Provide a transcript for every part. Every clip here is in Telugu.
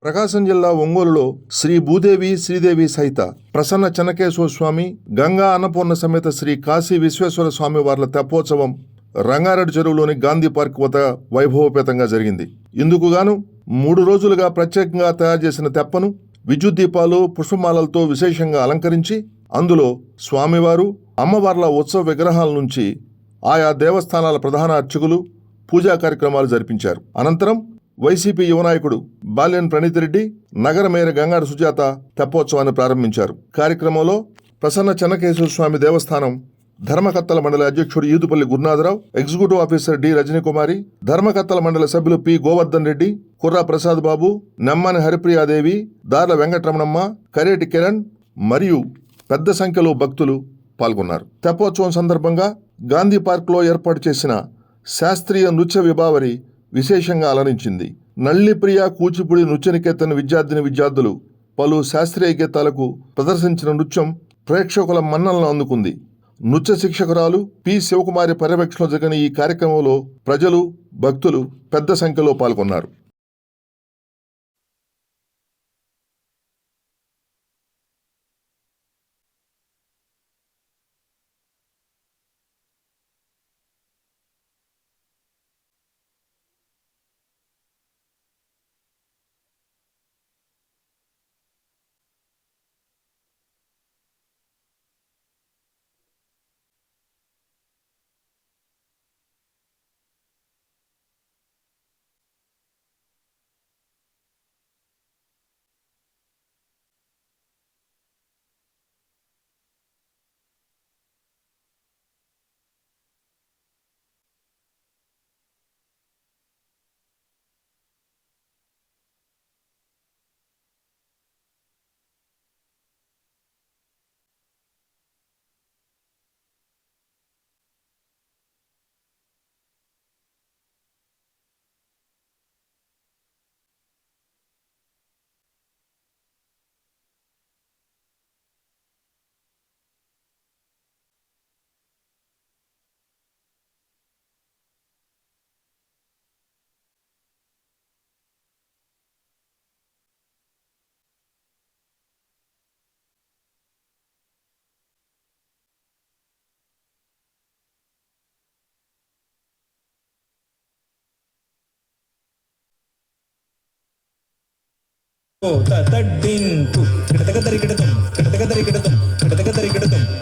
ప్రకాశం జిల్లా ఒంగోలులో శ్రీ భూదేవి శ్రీదేవి సహిత ప్రసన్న చెన్నకేశవ స్వామి, గంగా అన్నపూర్ణ సమేత శ్రీ కాశీ విశ్వేశ్వర స్వామి వార్ల తెప్పోత్సవం రంగారెడ్డి చెరువులోని గాంధీ పార్క్ వద్ద వైభవపేతంగా జరిగింది. ఇందుకుగాను 3 రోజులుగా ప్రత్యేకంగా తయారు చేసిన తెప్పను విద్యుత్ దీపాలు, పుష్పమాలలతో విశేషంగా అలంకరించి అందులో స్వామివారు, అమ్మవార్ల ఉత్సవ విగ్రహాల నుంచి ఆయా దేవస్థానాల ప్రధాన అర్చకులు పూజా కార్యక్రమాలు జరిపించారు. అనంతరం వైసీపీ యువనాయకుడు బాల్యన్ ప్రణీతిరెడ్డి, నగర మేయర్ గంగాడ సుజాత తెప్పోత్సవాన్ని ప్రారంభించారు. కార్యక్రమంలో ప్రసన్న చెన్నకేశవ స్వామి దేవస్థానం ధర్మకర్తల మండలి అధ్యక్షుడు Edupalli Gurunatharao, executive officer D Rajanikumari, ధర్మకర్తల మండలి సభ్యులు పి గోవర్ధన్ రెడ్డి, కుర్రా ప్రసాద్ బాబు, నెమ్మాని హరిప్రియాదేవి, దార్ల వెంకటరమణమ్మ, కరేటి కిరణ్ మరియు పెద్ద సంఖ్యలో భక్తులు పాల్గొన్నారు. తెప్పోత్సవం సందర్భంగా గాంధీ పార్క్లో ఏర్పాటు చేసిన శాస్త్రీయ నృత్య విభావరి విశేషంగా అలరించింది. నళినిప్రియ కూచిపూడి నృత్యనికేతన్ విద్యార్థులు పలు శాస్త్రీయ గీతాలకు ప్రదర్శించిన నృత్యం ప్రేక్షకుల మన్ననలు అందుకుంది. నృత్య శిక్షకురాలు పి శివకుమారి పర్యవేక్షణలో జరిగిన ఈ కార్యక్రమంలో ప్రజలు, భక్తులు పెద్ద సంఖ్యలో పాల్గొన్నారు.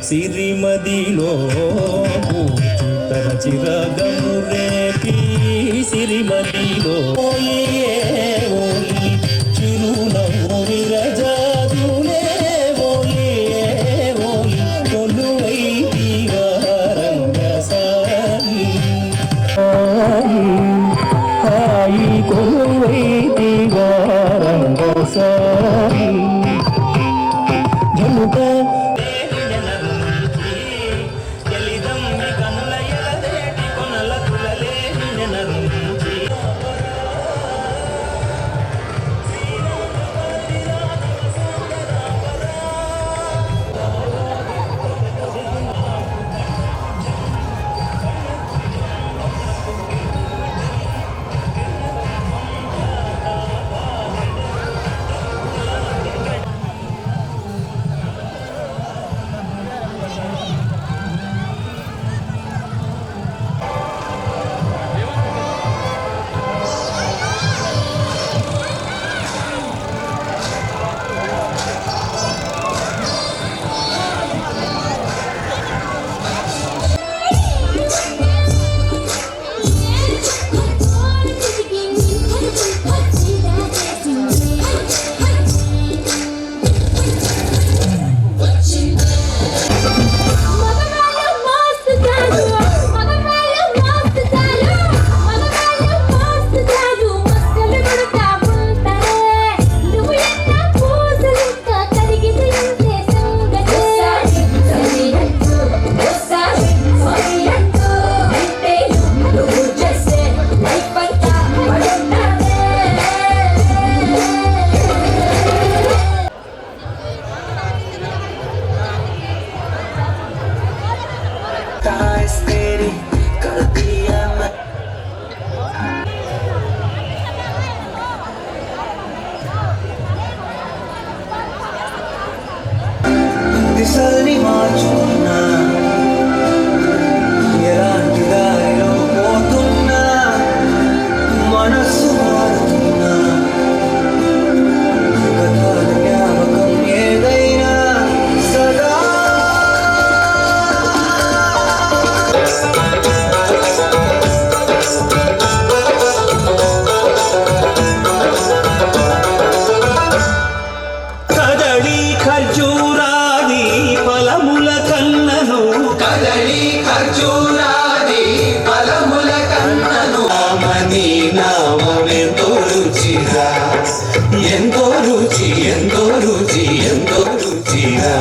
సిరిమదిలో చిరగము రేపి సిరిమదిలో చిరునవ్వు విరజాదులే ఓలి కొలువై రంగసాయి కొలువై రంగసాయి జనుక ఎంతో రుచి ఎంతో రుచి ఎంతో రుచిరా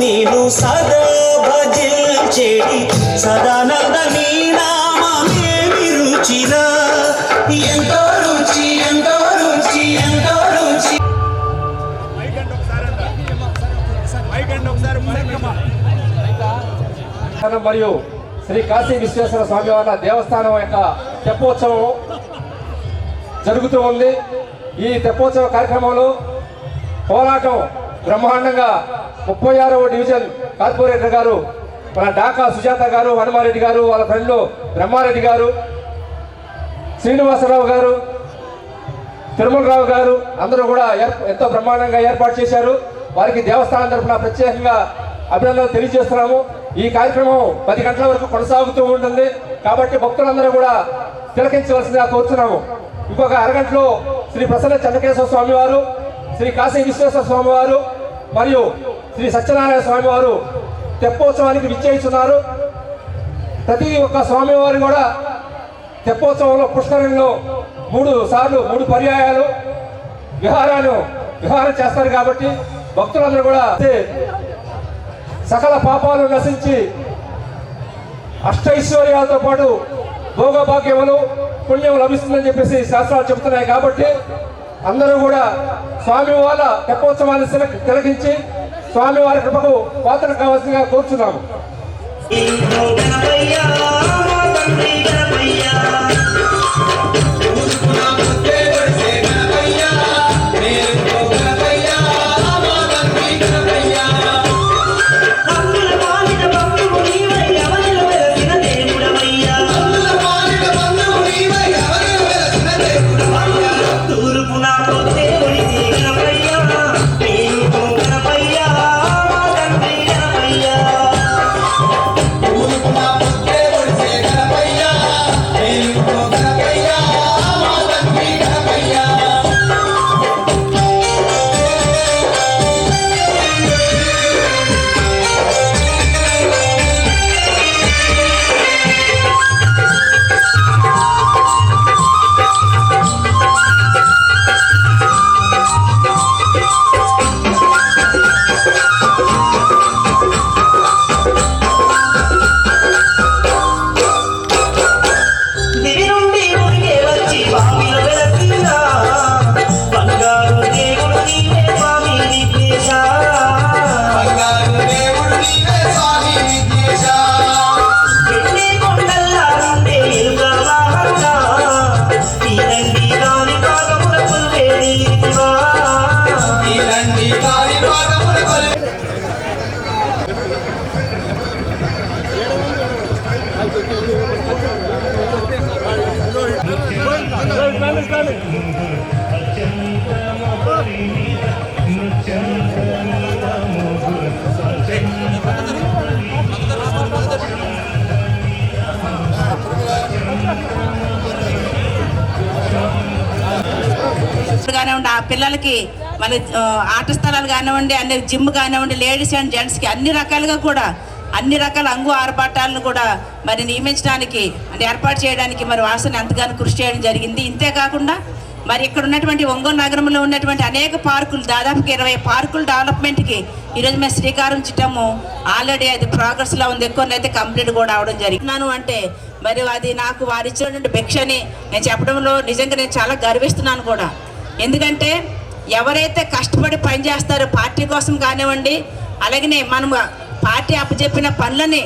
నేను సదా భజించేటి సదానంద నీ నామమేమి రుచిరా ఎంతో రుచి ఎంతో రుచి ఎంతో రుచి మరియు శ్రీ కాశీ విశ్వేశ్వర స్వామి వారి దేవస్థానం యొక్క తెప్పోత్సవం జరుగుతూ ఉంది. ఈ తెప్పోత్సవ కార్యక్రమంలో పోరాటం బ్రహ్మాండంగా 36వ డివిజన్ కార్పొరేటర్ గారు మన డాకా సుజాత గారు, హనుమారెడ్డి గారు, వాళ్ళ ఫ్రెండ్లు బ్రహ్మారెడ్డి గారు, శ్రీనివాసరావు గారు, తిరుమలరావు గారు అందరూ కూడా ఎంతో బ్రహ్మాండంగా ఏర్పాటు చేశారు. వారికి దేవస్థానం తరఫున ప్రత్యేకంగా అభినందనలు తెలియజేస్తున్నాము. ఈ కార్యక్రమం 10 గంటల వరకు కొనసాగుతూ ఉంటుంది కాబట్టి భక్తులందరూ కూడా తిలకించవలసిందిగా కోరుతున్నాము. ఇంకొక అరగంటలో శ్రీ ప్రసన్న చెన్నకేశ్వర స్వామి వారు, శ్రీ కాశీ విశ్వేశ్వర స్వామి వారు మరియు శ్రీ సత్యనారాయణ స్వామి వారు తెప్పోత్సవానికి విచ్చేస్తున్నారు. ప్రతి ఒక్క స్వామివారు కూడా తెప్పోత్సవంలో పుష్కరంలో 3 పర్యాయాలు విహారం చేస్తారు కాబట్టి భక్తులందరూ కూడా సకల పాపాలు నశించి అష్టైశ్వర్యాలతో పాటు భోగభాగ్యములు పుణ్యం లభిస్తుందని చెప్పేసి శాస్త్రాలు చెబుతున్నాయి కాబట్టి అందరూ కూడా స్వామివారి తెప్పోత్సవాన్ని తిలకించి స్వామివారి కృపకు పాత్రలు కావాల్సిందిగా కోరుచున్నాము. కానివ్వండి, ఆ పిల్లలకి మన ఆట స్థలాలు కానివ్వండి, అన్ని జిమ్ కానివ్వండి, లేడీస్ అండ్ జెంట్స్కి అన్ని రకాలుగా కూడా అన్ని రకాల అంగు ఆర్భాటాలను కూడా మరి నియమించడానికి అంటే ఏర్పాటు చేయడానికి మరి వాసన ఎంతగానో కృషి చేయడం జరిగింది. ఇంతేకాకుండా మరి ఇక్కడ ఉన్నటువంటి ఒంగోలు నగరంలో ఉన్నటువంటి అనేక పార్కులు, దాదాపుగా 20 పార్కుల డెవలప్మెంట్కి ఈరోజు మేము శ్రీకారం చుట్టాము. ఆల్రెడీ అది ప్రోగ్రెస్లో ఉంది, ఎక్కువనైతే కంప్లీట్ కూడా అవడం జరిగినాను. అంటే మరి అది నాకు వారు ఇచ్చినటువంటి భిక్షని నేను చెప్పడంలో నిజంగా నేను చాలా గర్విస్తున్నాను కూడా. ఎందుకంటే ఎవరైతే కష్టపడి పనిచేస్తారో పార్టీ కోసం కానివ్వండి, అలాగనే మనం పార్టీ అప్పచెప్పిన పనులని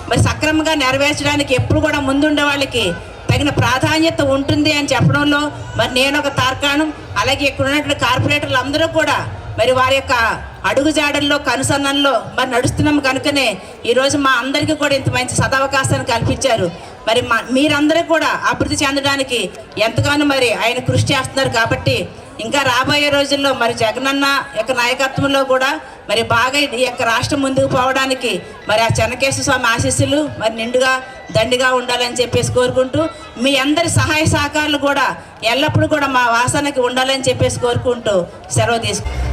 మరి సక్రమంగా నెరవేర్చడానికి ఎప్పుడు కూడా ముందుండే వాళ్ళకి తగిన ప్రాధాన్యత ఉంటుంది అని చెప్పడంలో మరి నేను ఒక తార్కాణం. అలాగే ఇక్కడ ఉన్నటువంటి కార్పొరేటర్లు అందరూ కూడా మరి వారి యొక్క అడుగుజాడల్లో కనుసన్నల్లో మరి నడుస్తున్నాం కనుకనే ఈరోజు మా అందరికీ కూడా ఇంత మంచి సదవకాశాన్ని కల్పించారు. మరి మీరందరూ కూడా అభివృద్ధి చెందడానికి ఎంతగానో మరి ఆయన కృషి చేస్తున్నారు. కాబట్టి ఇంకా రాబోయే రోజుల్లో మరి జగనన్న యొక్క నాయకత్వంలో కూడా మరి బాగా ఈ యొక్క రాష్ట్రం ముందుకు పోవడానికి మరి ఆ చెన్నకేశ్వర స్వామి ఆశీస్సులు మరి నిండుగా దండిగా ఉండాలని చెప్పేసి కోరుకుంటూ, మీ అందరి సహాయ సహకారాలు కూడా ఎల్లప్పుడూ కూడా మా వాసనకి ఉండాలని చెప్పేసి కోరుకుంటూ సెలవు తీసుకుంటాం.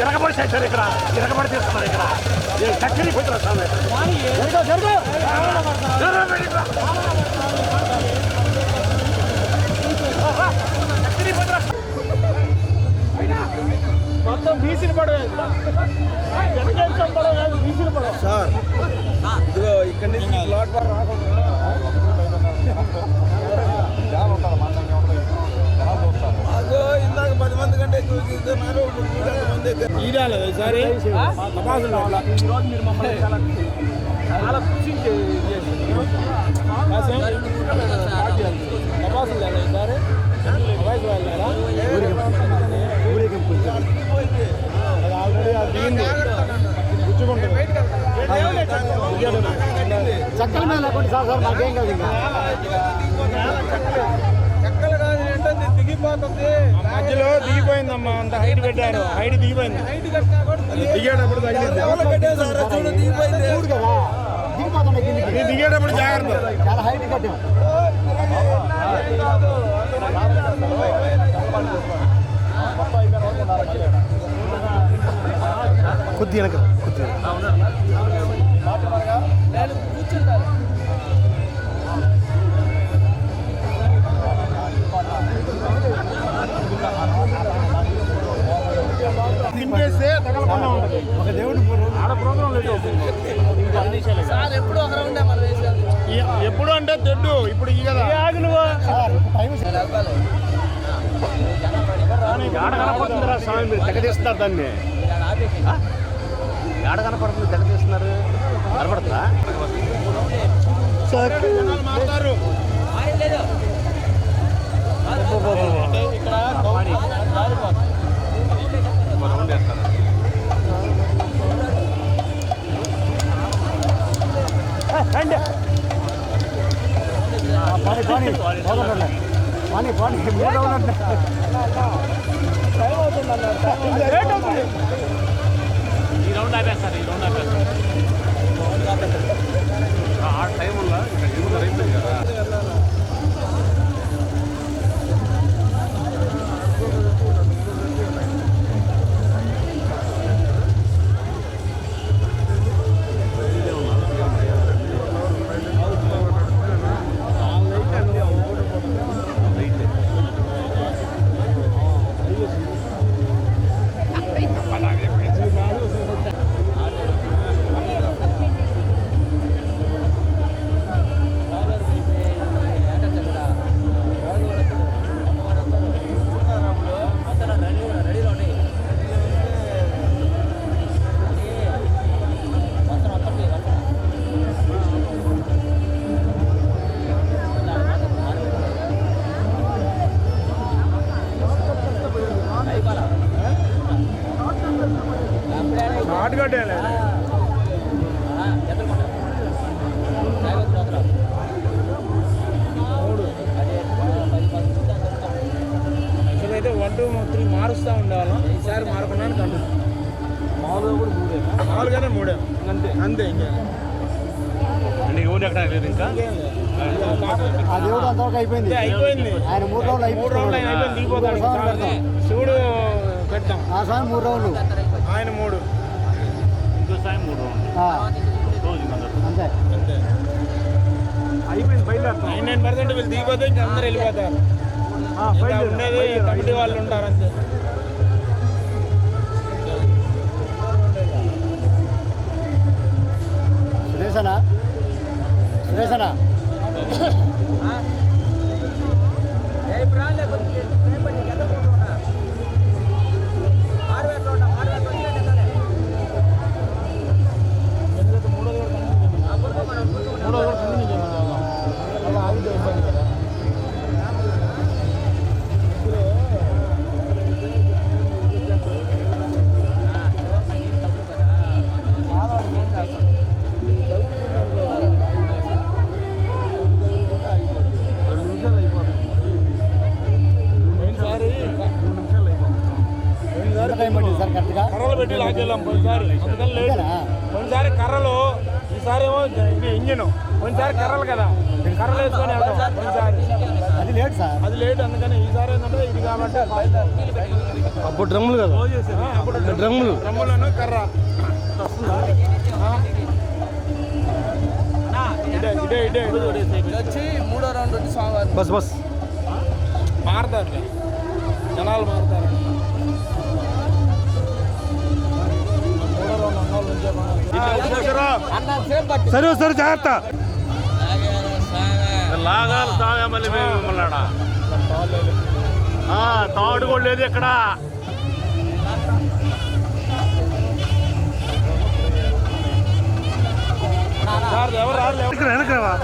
ఇరగబడిస్తారు ఇక్కడ ఇరగబడిస్తారు ఇక్కడ చక్కని పోతున్నారు స్వామి మొత్తం బీసీలు పడవ బీసీలు పడవ సార్ ఇదిగో ఇక్కడ నుంచి ప్లాట్ బార్ రాకుండా అదో ఇందాక 10 మంది కంటే ఎక్కువ ఈరాలి సరే తపాసులు ఈరోజు మీరు మమ్మల్ని చాలా ఖుషి తపాసులు సరే వయసు వెళ్ళారా ఆల్రెడీ అది దిగింది గుచ్చుకుంటుంది చక్కల మీద లేకుండా సార్ మాకేం కాదు ఇంకా చక్కలు కాదు ఏంటంటే దిగిపోతుంది మధ్యలో దిగిపోయిందమ్మా అంత హైట్ పెట్టారు హైట్ దిగిపోయింది దిగేటప్పుడు దిగేటప్పుడు జాగ్రత్త చాలా హైట్ కట్టాం కొద్ది వెనక కొద్ది తింపేస్తే తగలకుండా ఉంటుంది ఒక దేవుడి ఆడ ప్రోగ్రాం లేదు ఎప్పుడు అంటే తెడ్డు ఇప్పుడు ఈ కదా ఆడ కనపడుతుందిరా స్వామి మీరు తెగ తీస్తున్నారు దాన్ని ఆడ కనపడుతుంది తెగ తీస్తున్నారు కనపడుతుందా మాట్లాడు అయితే 1 2 3 మారుస్తూ ఉండేవాళ్ళం. ఈసారి మారకుండానే కంటు మామూలుగా కూడా 3 మామూలుగానే 3 అంతే అంతే ఇంకా అయిపోయింది ఆయన 3 రౌండ్లు అయిపోయింది దిగిపోతాడు. శివుడు పెట్టాం ఆ సాయం 3 రౌండ్లు ఆయన 3 ఇంకో సాయం 3 రౌండ్లు అంతే అంతే అయిపోయింది. బయలుదేరుతాం 99% వీళ్ళు దిగిపోతే ఇంకా అందరూ వెళ్ళిపోతారు. ఉండేది కమిటీ వాళ్ళు ఉంటారు అంతే. సురేషనా సురేషనా కర్రలు పెట్టి లాగెళ్ళాం పోయినసారి, అందుకని లేట్. పోయినసారి కర్రలు, ఈసారి ఏమో ఇది ఇంజిన్. పోయినసారి కర్రలు కదా, కర్రలు వేసుకొని వెళ్తాం. పోయినసారి అది లేట్ సార్, అది లేట్. అందుకని ఈసారి ఏంటంటే ఇది కాబట్టి అప్పుడు డ్రమ్ములు కదా, అప్పుడు డ్రమ్ములను కర్ర ఇదే ఇదే వచ్చి 3వ రౌండ్ వచ్చి బస్ బస్ మారుతారు, జనాలు మారుతారు. సరే సరే జాగ్రత్త లాగాలి సాగా మళ్ళీ మిమ్మల్ని తాడు కూడా లేదు ఇక్కడ. ఎవరు వెనకరావా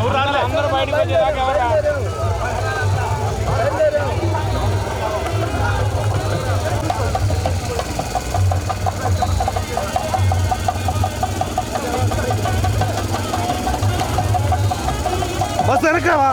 ఎవరు రాలే, అందరూ బయటకు వచ్చేదాకా ఎవరు బస్ వెనకరావా.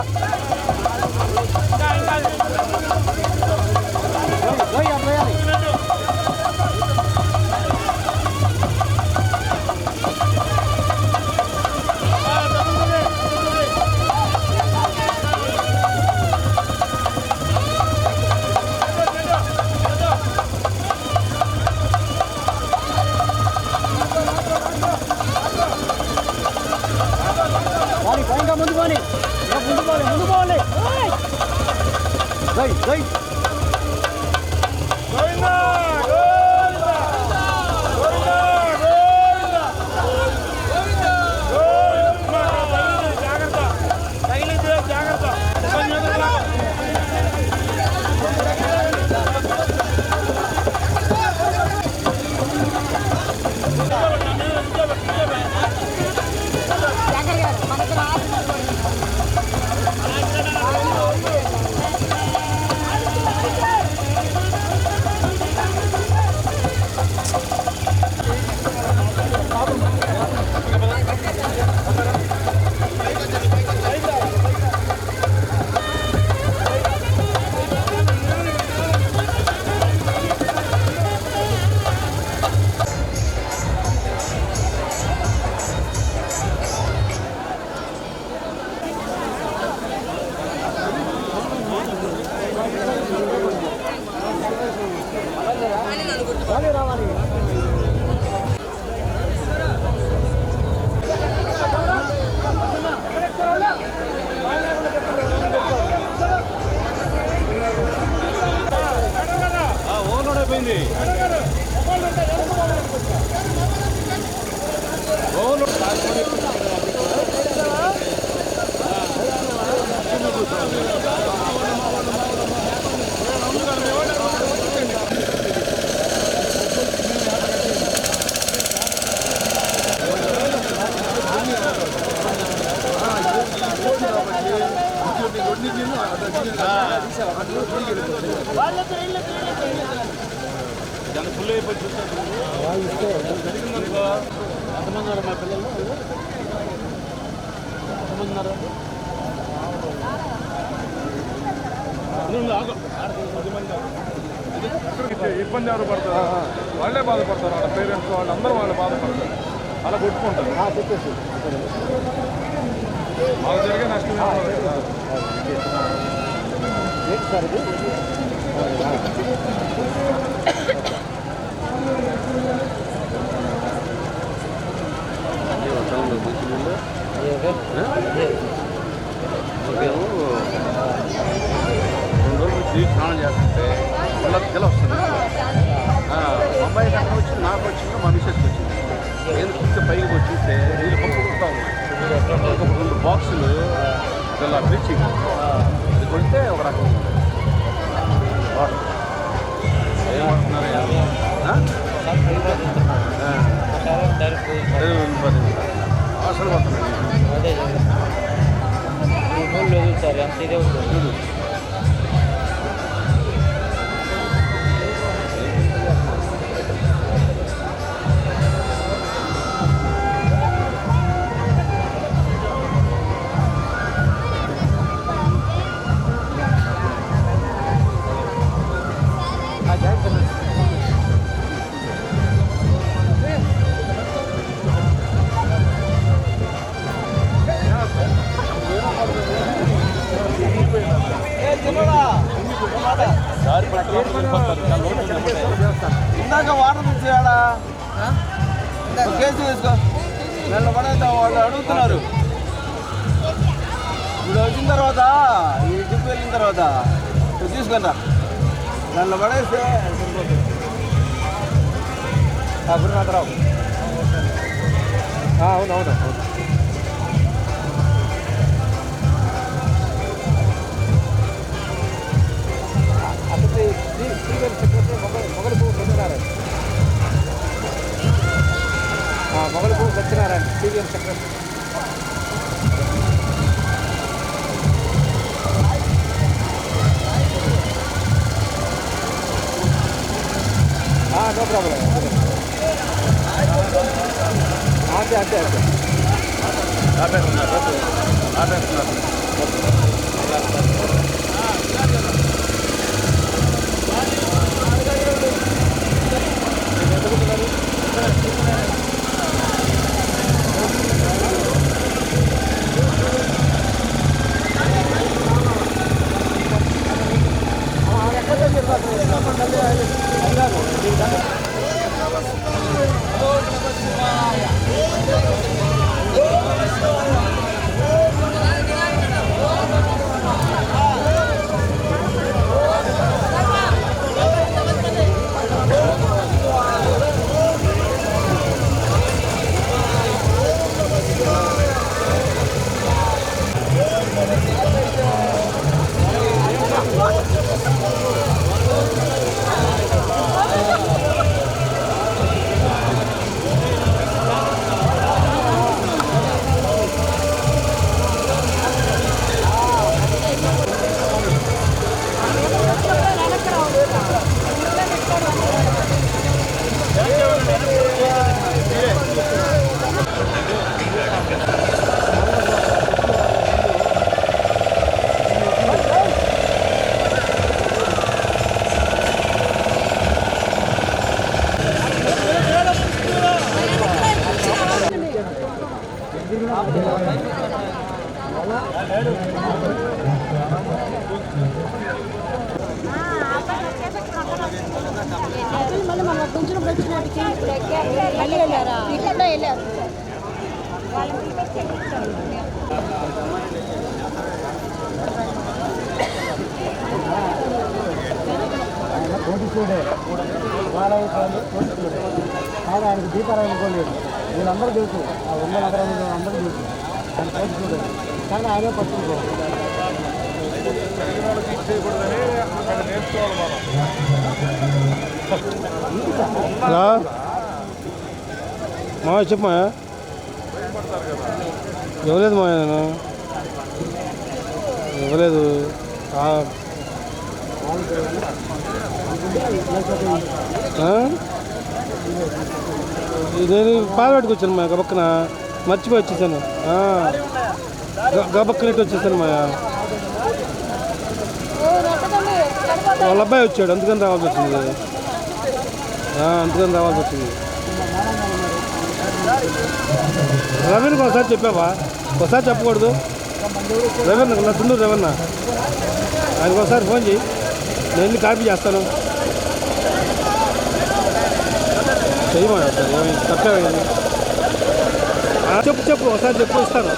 ముందు పోనీ ముందు పోనీ ముందు పో. ఇబ్బంది ఎవరు పడతారు, వాళ్ళే బాధపడతారు, వాళ్ళ పేరెంట్స్ వాళ్ళందరూ వాళ్ళు బాధపడతారు, అలా కొట్టుకుంటారు. మాకు జరిగే నష్టం స్నానం చేస్తుంటే వాళ్ళకి తెల వస్తుంది. అమ్మాయి అక్కడ వచ్చింది, నాకు వచ్చింది, మా మిస్సెస్కి వచ్చింది. నేను చూస్తే పైకి వచ్చి చూస్తే నీళ్ళు పంపు కొడుతూ ఉన్నాయి. 2 బాక్సులు ఇలా బ్లీచింగ్ అది కొడితే ఒక రకం వాటర్ ఏమంటున్నారు, అసలు పడుతున్నాయి. చూడు ఇందాక వాటర్ తెచ్చాడా కేసు వేసుకో నన్ను పడేద్దా వాళ్ళు అడుగుతున్నారు. ఇప్పుడు వచ్చిన తర్వాత ఈ ట్రిప్ వెళ్ళిన తర్వాత నువ్వు తీసుకుంటా నన్ను పడేస్తే గురునాథరావు. అవునవును Mogalupu Satyanarayana TVM secretary. No problem. అంతే అంతే అంతే మళ్ళీ మన కొంచెం వచ్చినట్టుకి మళ్ళీ వెళ్ళారా ఇక్కడ వెళ్ళారు కోటిసూడే బాలయ్య కోటిసూడే కానీ ఆయనకు దీపారాయణ అనుకోలేదు. వీళ్ళందరూ తెలుసు, ఆ 100 ఎకరాలు అందరూ తెలుసు ఆయన కోటిసూడే, కానీ ఆయనే పట్టుకోవాలి. హలో మా చెప్పమా, ఇవ్వలేదు మా నేను ఇవ్వలేదు. నేను పాలవాడికి వచ్చాను మా గబక్కన మర్చిపోయి వచ్చేసాను. గబక్కనట్టు వచ్చేసాను మా వాళ్ళ అబ్బాయి వచ్చాడు, అందుకని రావాల్సి వచ్చింది. రవీణ్కి ఒకసారి చెప్పావా? ఒకసారి చెప్పకూడదు. రవీణ్ నా తుండూరు రవీణ, ఆయనకు ఒకసారి ఫోన్ చేయి, నేను వెళ్ళి కాపీ చేస్తాను. చెయ్యమా సార్, తక్కువ చెప్పు ఒకసారి చెప్పు, ఇస్తాను.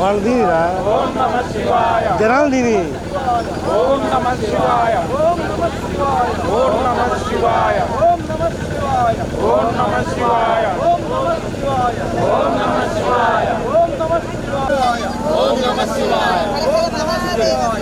వాళ్ళు దీనిరా జనాలు దీని. ఓం నమ శివాయ. ఓం నమ శివాయ. ఓం నమ శివాయ. ఓం నమ శివాయ. ఓం నమ శివాయ. ఓం నమ శివాయ. ఓం నమ